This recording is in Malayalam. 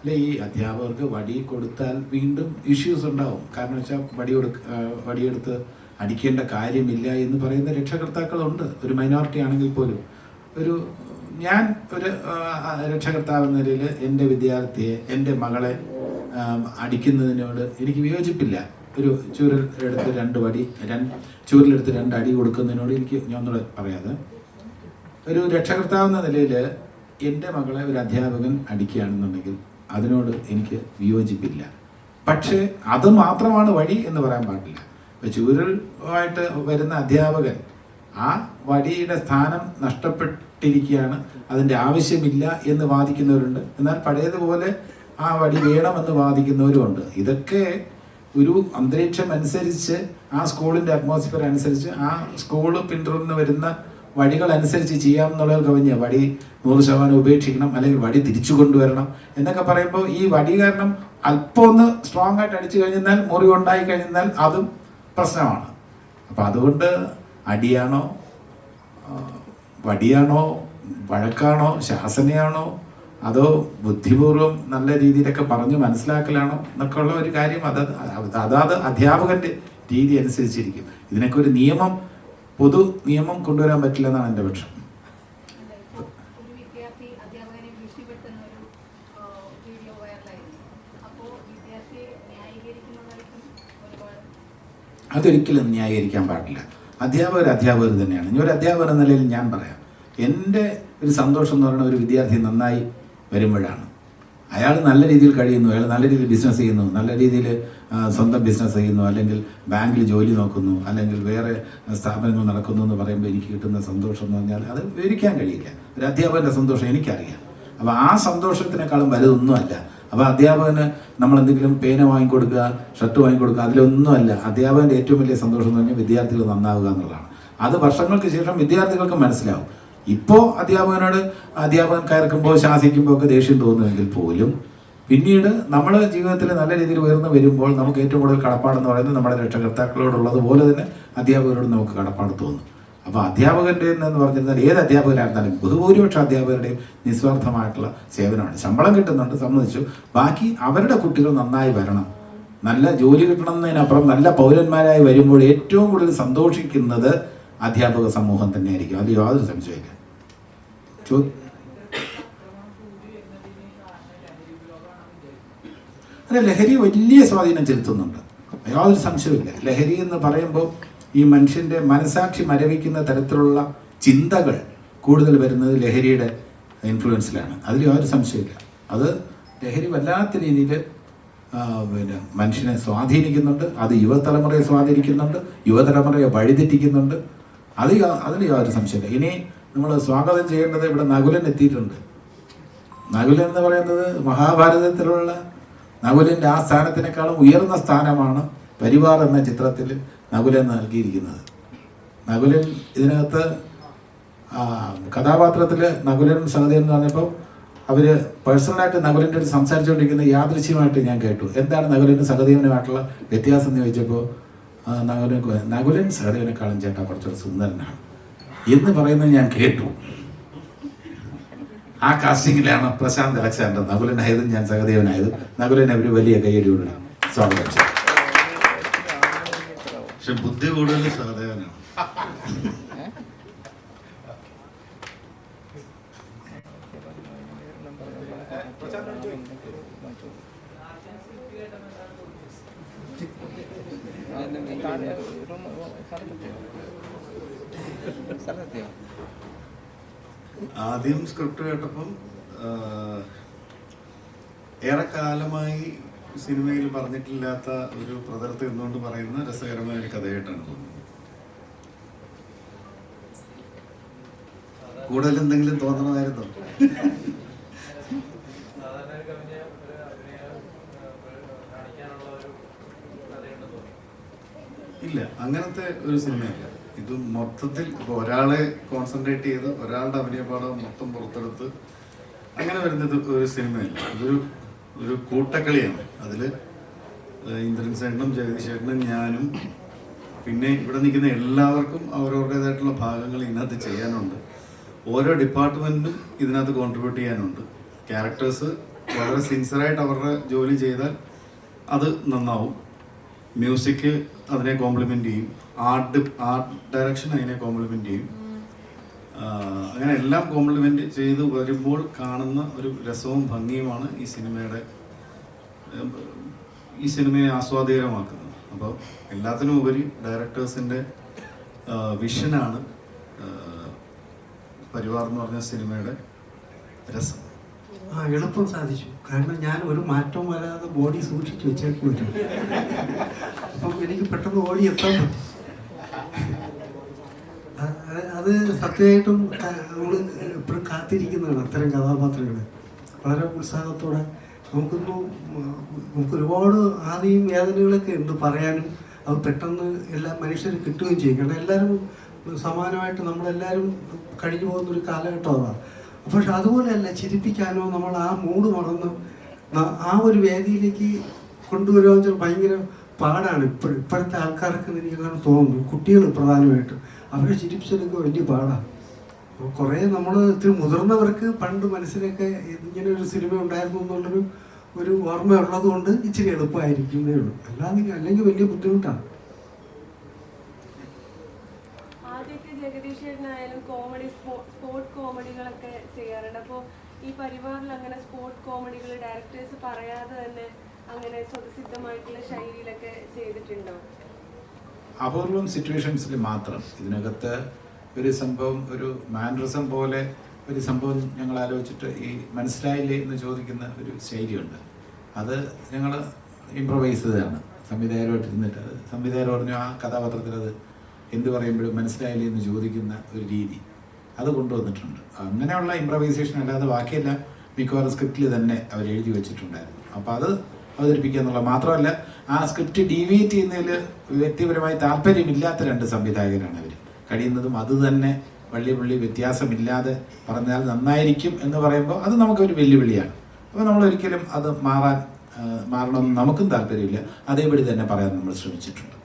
അല്ലെ ഈ അധ്യാപകർക്ക് വടി കൊടുത്താൽ വീണ്ടും ഇഷ്യൂസ് ഉണ്ടാവും. കാരണം വെച്ചാൽ വടിയെടുത്ത് അടിക്കേണ്ട കാര്യമില്ല എന്ന് പറയുന്ന രക്ഷകർത്താക്കളുണ്ട്, ഒരു മൈനോറിറ്റി ആണെങ്കിൽ പോലും. ഞാൻ ഒരു രക്ഷകർത്താവ് എന്ന നിലയിൽ എൻ്റെ വിദ്യാർത്ഥിയെ, എൻ്റെ മകളെ അടിക്കുന്നതിനോട് എനിക്ക് വിയോജിപ്പില്ല. ഒരു ചൂരിലെടുത്ത് രണ്ട് അടി കൊടുക്കുന്നതിനോട് ഞാൻ ഒന്നുകൂടെ പറയാതെ, ഒരു രക്ഷകർത്താവെന്ന നിലയിൽ എൻ്റെ മകളെ ഒരു അധ്യാപകൻ അടിക്കുകയാണെന്നുണ്ടെങ്കിൽ അതിനോട് എനിക്ക് വിയോജിപ്പില്ല. പക്ഷേ അത് മാത്രമാണ് വഴി എന്ന് പറയാൻ പാടില്ല. ഇപ്പോൾ ചൂരലുമായിട്ട് വരുന്ന അധ്യാപകൻ ആ വടിയുടെ സ്ഥാനം നഷ്ടപ്പെട്ടിരിക്കുകയാണ്, അതിൻ്റെ ആവശ്യമില്ല എന്ന് വാദിക്കുന്നവരുണ്ട്. എന്നാൽ പഴയതുപോലെ ആ വടി വേണമെന്ന് വാദിക്കുന്നവരുമുണ്ട്. ഇതൊക്കെ ഒരു അന്തരീക്ഷം അനുസരിച്ച്, ആ സ്കൂളിൻ്റെ അറ്റ്മോസ്ഫിയർ അനുസരിച്ച്, ആ സ്കൂള് പിന്തുടർന്ന് വരുന്ന വഴികൾ അനുസരിച്ച് ചെയ്യാം എന്നുള്ളത് കവിഞ്ഞ് വടി 100% ഉപേക്ഷിക്കണം, അല്ലെങ്കിൽ വടി തിരിച്ചു കൊണ്ടുവരണം എന്നൊക്കെ പറയുമ്പോൾ ഈ വടി കാരണം അല്പം ഒന്ന് സ്ട്രോങ് ആയിട്ട് അടിച്ചു കഴിഞ്ഞാൽ, മുറിവുണ്ടായി കഴിഞ്ഞാൽ അതും പ്രശ്നമാണ്. അപ്പം അതുകൊണ്ട് അടിയാണോ, വടിയാണോ, വഴക്കാണോ, ശാസനയാണോ, അതോ ബുദ്ധിപൂർവ്വം നല്ല രീതിയിലൊക്കെ പറഞ്ഞ് മനസ്സിലാക്കലാണോ എന്നൊക്കെ ഉള്ള ഒരു കാര്യം അതാത് അധ്യാപകന്റെ രീതി അനുസരിച്ചിരിക്കും. ഇതിനൊക്കെ ഒരു പൊതു നിയമം കൊണ്ടുവരാൻ പറ്റില്ല എന്നാണ് എൻ്റെ പക്ഷം. അതൊരിക്കലും ന്യായീകരിക്കാൻ പാടില്ല. അധ്യാപകർ തന്നെയാണ്. ഇനി ഒരു അധ്യാപകർ എന്ന നിലയിൽ ഞാൻ പറയാം, എൻ്റെ ഒരു സന്തോഷം എന്ന് പറയുന്ന ഒരു വിദ്യാർത്ഥി നന്നായി വരുമ്പോഴാണ്. അയാൾ നല്ല രീതിയിൽ കഴിയുന്നു, അയാൾ നല്ല രീതിയിൽ ബിസിനസ് ചെയ്യുന്നു, നല്ല രീതിയിൽ സ്വന്തം ബിസിനസ് ചെയ്യുന്നു, അല്ലെങ്കിൽ ബാങ്കിൽ ജോലി നോക്കുന്നു, അല്ലെങ്കിൽ വേറെ സ്ഥാപനങ്ങൾ നടക്കുന്നു എന്ന് പറയുമ്പോൾ എനിക്ക് കിട്ടുന്ന സന്തോഷം എന്ന് പറഞ്ഞാൽ അത് വിവരിക്കാൻ കഴിയില്ല. ഒരു അധ്യാപകൻ്റെ സന്തോഷം എനിക്കറിയാം. അപ്പോൾ ആ സന്തോഷത്തിനേക്കാളും വലുതൊന്നുമല്ല. അപ്പോൾ അധ്യാപകന് നമ്മളെന്തെങ്കിലും പേന വാങ്ങിക്കൊടുക്കുക, ഷർട്ട് വാങ്ങിക്കൊടുക്കുക, അതിലൊന്നുമല്ല. അധ്യാപകൻ്റെ ഏറ്റവും വലിയ സന്തോഷം എന്ന് പറഞ്ഞാൽ വിദ്യാർത്ഥികൾ നന്നാവുക എന്നുള്ളതാണ്. അത് വർഷങ്ങൾക്ക് ശേഷം വിദ്യാർത്ഥികൾക്ക് മനസ്സിലാവും. ഇപ്പോൾ അധ്യാപകൻ കയർക്കുമ്പോൾ ശാസിക്കുമ്പോൾ ഒക്കെ ദേഷ്യം തോന്നുമെങ്കിൽ പോലും പിന്നീട് നമ്മൾ ജീവിതത്തിൽ നല്ല രീതിയിൽ ഉയർന്നു വരുമ്പോൾ നമുക്ക് ഏറ്റവും കൂടുതൽ കടപ്പാടെന്ന് പറയുന്നത് നമ്മുടെ രക്ഷകർത്താക്കളോടുള്ളതുപോലെ തന്നെ അധ്യാപകരോട് നമുക്ക് കടപ്പാട് തോന്നും. അപ്പോൾ അധ്യാപകൻ്റെ എന്ന് പറഞ്ഞിരുന്നാൽ ഏത് അധ്യാപകരായിരുന്നാലും ബഹുഭൂരിപക്ഷ അധ്യാപകരുടെയും നിസ്വാർത്ഥമായിട്ടുള്ള സേവനമാണ്. ശമ്പളം കിട്ടുന്നുണ്ട്, സമ്മതിച്ചു. ബാക്കി അവരുടെ കുട്ടികൾ നന്നായി വരണം, നല്ല ജോലി കിട്ടണമെന്നതിനപ്പുറം നല്ല പൗരന്മാരായി വരുമ്പോൾ ഏറ്റവും കൂടുതൽ സന്തോഷിക്കുന്നത് അധ്യാപക സമൂഹം തന്നെയായിരിക്കും. അതിൽ യാതൊരു സംശയമില്ല. അല്ല, ലഹരി വലിയ സ്വാധീനം ചെലുത്തുന്നുണ്ട്, യാതൊരു സംശയമില്ല. ലഹരി എന്ന് പറയുമ്പോൾ ഈ മനുഷ്യൻ്റെ മനസാക്ഷി മരവിക്കുന്ന തരത്തിലുള്ള ചിന്തകൾ കൂടുതൽ വരുന്നത് ലഹരിയുടെ ഇൻഫ്ലുവൻസിലാണ്. അതിൽ യാതൊരു സംശയമില്ല. അത് ലഹരി വല്ലാത്ത രീതിയിൽ മനുഷ്യനെ സ്വാധീനിക്കുന്നുണ്ട്. അത് യുവതലമുറയെ സ്വാധീനിക്കുന്നുണ്ട്, യുവതലമുറയെ വഴിതെറ്റിക്കുന്നുണ്ട്. അതിൽ യാതൊരു സംശയമില്ല. ഇനി നമ്മൾ സ്വാഗതം ചെയ്യേണ്ടത് ഇവിടെ നകുലൻ എത്തിയിട്ടുണ്ട്. നകുലൻ എന്ന് പറയുന്നത് മഹാഭാരതത്തിലുള്ള നകുലൻ്റെ ആ സ്ഥാനത്തിനേക്കാളും ഉയർന്ന സ്ഥാനമാണ് പരിവാർ എന്ന ചിത്രത്തിൽ നകുലൻ നൽകിയിരിക്കുന്നത്. നകുലൻ ഇതിനകത്ത് കഥാപാത്രത്തിൽ നകുലൻ സഹദേവൻ എന്ന് പറഞ്ഞപ്പോൾ അവർ പേഴ്സണലായിട്ട് നകുലൻ്റെ അടുത്ത് സംസാരിച്ചുകൊണ്ടിരിക്കുന്നത് യാദൃശ്യമായിട്ട് ഞാൻ കേട്ടു. എന്താണ് നകുലനും സഹദേവനുമായിട്ടുള്ള വ്യത്യാസം എന്ന് ചോദിച്ചപ്പോൾ നകുലൻ സഹദേവനെക്കാളും ചേട്ടാ കുറച്ചുകൂടെ സുന്ദരനാണ് എന്ന് പറയുന്നത് ഞാൻ കേട്ടു. ആ കാസ്റ്റിങ്ങിലാണ് പ്രശാന്ത് അലക്സാണ്ടർ നകുലനായതും ഞാൻ സഹദേവനായതും. നകുലൻ അവർ വലിയ കയ്യടിയോട് സ്വാഗതം ചെയ്തു. പക്ഷെ ബുദ്ധി കൂടുതൽ സഹദേവനാണ്. ആദ്യം സ്ക്രിപ്റ്റ് കേട്ടപ്പം ഏറെക്കാലമായി സിനിമയിൽ പറഞ്ഞിട്ടില്ലാത്ത ഒരു പ്രതലത്ത് നിന്നുകൊണ്ട് പറയുന്ന രസകരമായ ഒരു കഥയായിട്ടാണ് തോന്നുന്നത്. കൂടുതൽ എന്തെങ്കിലും തോന്നണമായിരുന്നോ? ഇല്ല, അങ്ങനത്തെ ഒരു സിനിമയല്ല ഇത്. മൊത്തത്തിൽ ഇപ്പോൾ ഒരാളെ കോൺസെൻട്രേറ്റ് ചെയ്ത് ഒരാളുടെ അഭിനയപാഠം മൊത്തം പുറത്തെടുത്ത് അങ്ങനെ വരുന്നത് ഒരു സിനിമയല്ല. ഒരു കൂട്ടക്കളിയാണ്. അതിൽ ഇന്ദ്രൻ ചേട്ടനും ജഗദീഷ് ചേട്ടനും ഞാനും പിന്നെ ഇവിടെ നിൽക്കുന്ന എല്ലാവർക്കും അവരവരുടേതായിട്ടുള്ള ഭാഗങ്ങൾ ഇതിനകത്ത് ചെയ്യാനുണ്ട്. ഓരോ ഡിപ്പാർട്ട്മെൻറ്റിനും ഇതിനകത്ത് കോൺട്രിബ്യൂട്ട് ചെയ്യാനുണ്ട്. ക്യാരക്ടേഴ്സ് വളരെ സിൻസിയറായിട്ട് അവരുടെ ജോലി ചെയ്താൽ അത് നന്നാവും. മ്യൂസിക് അതിനെ കോംപ്ലിമെൻ്റ് ചെയ്യും, ആർട്ട് ഡയറക്ഷൻ അതിനെ കോംപ്ലിമെൻ്റ് ചെയ്യും. അങ്ങനെ എല്ലാം കോംപ്ലിമെൻ്റ് ചെയ്ത് വരുമ്പോൾ കാണുന്ന ഒരു രസവും ഭംഗിയുമാണ് ഈ സിനിമയെ ആസ്വാദികരമാക്കുന്നത്. അപ്പോൾ എല്ലാത്തിനും ഉപരി ഡയറക്ടേഴ്സിൻ്റെ വിഷനാണ് പരിവാർ എന്ന് പറഞ്ഞ സിനിമയുടെ രസം. എളുപ്പം സാധിച്ചു. കാരണം ഞാൻ ഒരു മാറ്റവും വരാതെ ബോഡി സൂക്ഷിച്ചു വെച്ചേക്കുമല്ലോ. അപ്പം എനിക്ക് പെട്ടെന്ന് ഓടി എത്താൻ പറ്റും. അത് സത്യമായിട്ടും നമ്മൾ എപ്പോഴും കാത്തിരിക്കുന്നതാണ് അത്തരം കഥാപാത്രങ്ങൾ. വളരെ ഉത്സാഹത്തോടെ നമുക്ക് ഒരുപാട് ആദ്യം വേദനകളൊക്കെ ഉണ്ട് പറയാനും. അത് പെട്ടെന്ന് എല്ലാ മനുഷ്യരും കിട്ടുകയും ചെയ്യും. കാരണം എല്ലാവരും സമാനമായിട്ട് നമ്മളെല്ലാവരും കഴിഞ്ഞു പോകുന്നൊരു കാലഘട്ടം അതാണ്. പക്ഷെ അതുപോലെയല്ല, ചിരിപ്പിക്കാനോ നമ്മൾ ആ മൂഡ് മറന്ന് ആ ഒരു വേദിയിലേക്ക് കൊണ്ടുവരുവാന്ന് വെച്ചാൽ ഭയങ്കര പാടാണ്. ഇപ്പോഴത്തെ ആൾക്കാർക്ക് എനിക്കങ്ങനെ തോന്നുന്നു, കുട്ടികൾ പ്രധാനമായിട്ടും അവരെ ചിരിപ്പിച്ചെടുക്കുക വലിയ പാടാണ്. അപ്പോൾ കുറേ നമ്മൾ ഇത്തിരി മുതിർന്നവർക്ക് പണ്ട് മനസ്സിലൊക്കെ ഇങ്ങനെ ഒരു സിനിമ ഉണ്ടായിരുന്നു എന്നുള്ളൊരു ഓർമ്മ ഉള്ളത് കൊണ്ട് ഇച്ചിരി എളുപ്പമായിരിക്കുന്നേ ഉള്ളൂ. അല്ലെങ്കിൽ വലിയ ബുദ്ധിമുട്ടാണ്. ജഗദീഷ് ചേട്ടനായാലും സ്പോർട്ട് കോമഡികളൊക്കെ ചെയ്യാറുണ്ട്. അപ്പോൾ ഈ പരിവാറിൽ അങ്ങനെ സ്പോർട്ട് കോമഡികൾ ഡയറക്ടേഴ്സ് പറയാതെ തന്നെ അങ്ങനെ സ്വതസിദ്ധമായിട്ടുള്ള ശൈലിയിലൊക്കെ ചെയ്തിട്ടുണ്ടോ? അപൂർവം സിറ്റുവേഷൻസിൽ മാത്രം. ഇതിനകത്ത് ഒരു സംഭവം, ഒരു മാനറിസം പോലെ ഒരു സംഭവം ഞങ്ങൾ ആലോചിച്ചിട്ട് ഈ മനസ്സിലായില്ലേ എന്ന് ചോദിക്കുന്ന ഒരു ശൈലിയുണ്ട്. അത് ഞങ്ങൾ ഇംപ്രവൈസ് ചെയ്തതാണ് സംവിധായകരുമായിട്ട് ഇരുന്നിട്ട്. അത് സംവിധായകർ പറഞ്ഞു ആ കഥാപാത്രത്തിൽ അത് എന്ത് പറയുമ്പോഴും മനസ്സിലായില്ലേ എന്ന് ചോദിക്കുന്ന ഒരു രീതി അത് കൊണ്ടുവന്നിട്ടുണ്ട്. അങ്ങനെയുള്ള ഇംപ്രവൈസേഷൻ അല്ലാതെ ബാക്കിയെല്ലാം മിക്കവാറും സ്ക്രിപ്റ്റിൽ തന്നെ അവർ എഴുതി വെച്ചിട്ടുണ്ടായിരുന്നു. അപ്പോൾ അത് അവതരിപ്പിക്കുക എന്നുള്ളത് മാത്രമല്ല, ആ സ്ക്രിപ്റ്റ് ഡീവിയേറ്റ് ചെയ്യുന്നതിൽ വ്യക്തിപരമായി താല്പര്യമില്ലാത്ത രണ്ട് സംവിധായകരാണ് അവർ. കഴിയുന്നതും അത് തന്നെ വള്ളി വ്യത്യാസമില്ലാതെ പറഞ്ഞാൽ നന്നായിരിക്കും എന്ന് പറയുമ്പോൾ അത് നമുക്കൊരു വെല്ലുവിളിയാണ്. അപ്പോൾ നമ്മളൊരിക്കലും അത് മാറണമെന്ന് നമുക്കും താല്പര്യമില്ല. അതേപടി തന്നെ പറയാൻ നമ്മൾ ശ്രമിച്ചിട്ടുണ്ട്.